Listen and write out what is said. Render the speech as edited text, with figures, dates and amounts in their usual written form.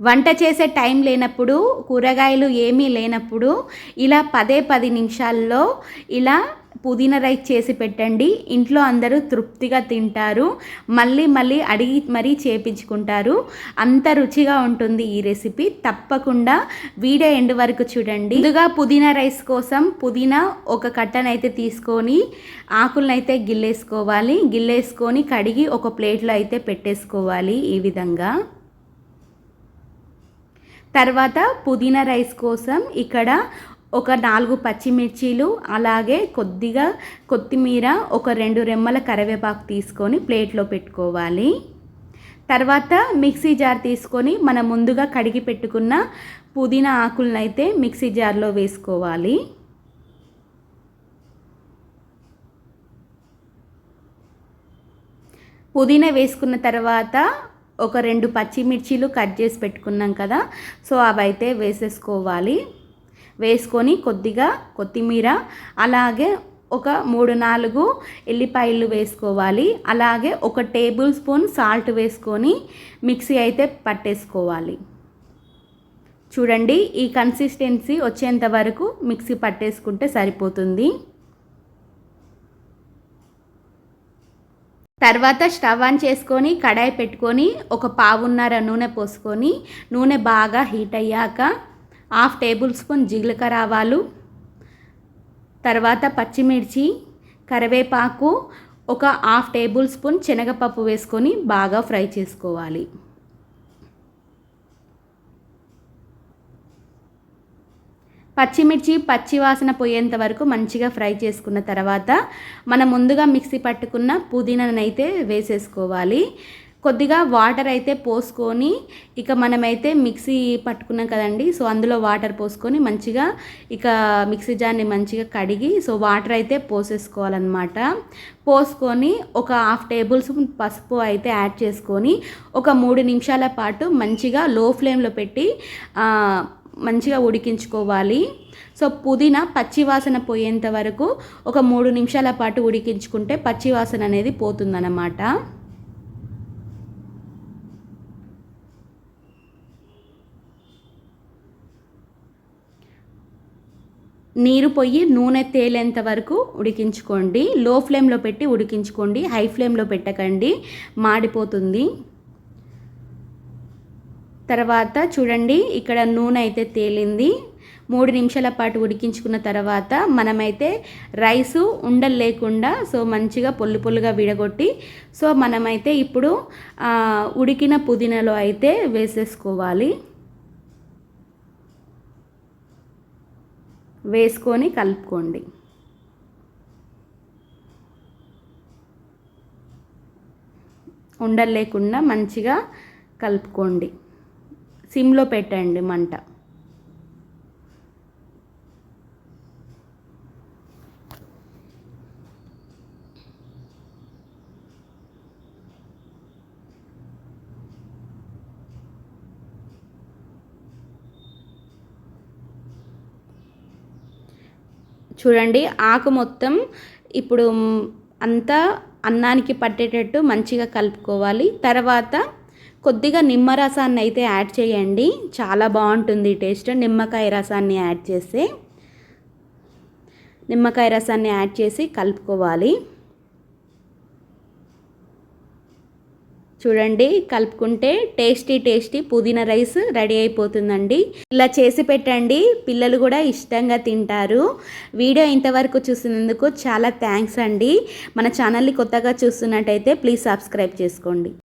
వంట చేసే టైం లేనప్పుడు, కూరగాయలు ఏమీ లేనప్పుడు ఇలా 10 నిమిషాల్లో ఇలా పుదీనా రైస్ చేసి పెట్టండి. ఇంట్లో అందరూ తృప్తిగా తింటారు. మళ్ళీ మళ్ళీ అడిగి మరీ చేపించుకుంటారు. అంత రుచిగా ఉంటుంది ఈ రెసిపీ. తప్పకుండా వీడియో ఎండ్ వరకు చూడండి. ముందుగా పుదీనా రైస్ కోసం పుదీనా ఒక కట్టనైతే తీసుకొని ఆకులనైతే గిల్లేసుకొని కడిగి ఒక ప్లేట్లో అయితే పెట్టేసుకోవాలి ఈ విధంగా. తర్వాత పుదీనా రైస్ కోసం ఇక్కడ ఒక 4 పచ్చిమిర్చీలు, అలాగే కొద్దిగా కొత్తిమీర, ఒక 2 రెమ్మల కరివేపాకు తీసుకొని ప్లేట్లో పెట్టుకోవాలి. తర్వాత మిక్సీ జార్ తీసుకొని మనం ముందుగా కడిగి పెట్టుకున్న పుదీనా ఆకులనైతే మిక్సీ జార్లో వేసుకోవాలి. పుదీనా వేసుకున్న తర్వాత ఒక 2 పచ్చిమిర్చీలు కట్ చేసి పెట్టుకున్నాం కదా, సో అవైతే వేసేసుకోవాలి. వేసుకొని కొద్దిగా కొత్తిమీర, అలాగే ఒక 3-4 ఎల్లిపాయలు వేసుకోవాలి. అలాగే 1 టేబుల్ స్పూన్ సాల్ట్ వేసుకొని మిక్సీ అయితే పట్టేసుకోవాలి. చూడండి, ఈ కన్సిస్టెన్సీ వచ్చేంత వరకు మిక్సీ పట్టేసుకుంటే సరిపోతుంది. తర్వాత స్టవ్ ఆన్ చేసుకొని కడాయి పెట్టుకొని ఒక పావున్నర నూనె పోసుకొని నూనె బాగా హీట్ అయ్యాక 1/2 టేబుల్ స్పూన్ జీలకర్ర ఆవాలు, తర్వాత పచ్చిమిర్చి, కరివేపాకు, ఒక 1/2 టేబుల్ స్పూన్ శనగపప్పు వేసుకొని బాగా ఫ్రై చేసుకోవాలి. పచ్చిమిర్చి పచ్చివాసన పోయేంత వరకు మంచిగా ఫ్రై చేసుకున్న తర్వాత మనం ముందుగా మిక్సీ పట్టుకున్న పుదీనానైతే వేసేసుకోవాలి. కొద్దిగా వాటర్ అయితే పోసుకొని ఇక మనమైతే మిక్సీ పట్టుకున్నాం కదండి, సో అందులో వాటర్ పోసుకొని మంచిగా ఇక మిక్సీ జార్ని మంచిగా కడిగి సో వాటర్ అయితే పోసేసుకోవాలన్నమాట. పోసుకొని ఒక 1/2 టేబుల్ స్పూన్ పసుపు అయితే యాడ్ చేసుకొని ఒక 3 నిమిషాల పాటు మంచిగా లో ఫ్లేమ్లో పెట్టి మంచిగా ఉడికించుకోవాలి. సో పుదీనా పచ్చివాసన పోయేంత వరకు ఒక 3 నిమిషాల పాటు ఉడికించుకుంటే పచ్చివాసన అనేది పోతుందన్నమాట. నీరు పొయ్యి నూనె తేలేంత వరకు ఉడికించుకోండి. లో ఫ్లేమ్లో పెట్టి ఉడికించుకోండి, హై ఫ్లేమ్లో పెట్టకండి, మాడిపోతుంది. తర్వాత చూడండి, ఇక్కడ నూనె అయితే తేలింది. 3 నిమిషాల పాటు ఉడికించుకున్న తర్వాత మనమైతే రైసు ఉండలు లేకుండా సో మంచిగా పొల్లుగా విడగొట్టి సో మనమైతే ఇప్పుడు ఉడికిన పుదీనాలో అయితే వేసేసుకోవాలి. వేసుకొని కలుపుకోండి. ఉండలు లేకుండా మంచిగా కలుపుకోండి. సిమ్లో పెట్టండి మంట. చూడండి, ఆకు మొత్తం ఇప్పుడు అంతా అన్నానికి పట్టేటట్టు మంచిగా కలుపుకోవాలి. తర్వాత కొద్దిగా నిమ్మరసాన్ని అయితే యాడ్ చేయండి, చాలా బాగుంటుంది టేస్ట్. నిమ్మకాయ రసాన్ని యాడ్ చేసి కలుపుకోవాలి. చూడండి, కలుపుకుంటే టేస్టీ పుదీనా రైస్ రెడీ అయిపోతుందండి. ఇలా చేసి పెట్టండి, పిల్లలు కూడా ఇష్టంగా తింటారు. వీడియో ఇంతవరకు చూసినందుకు చాలా థ్యాంక్స్ అండి. మన ఛానల్ని కొత్తగా చూస్తున్నట్టయితే ప్లీజ్ సబ్స్క్రైబ్ చేసుకోండి.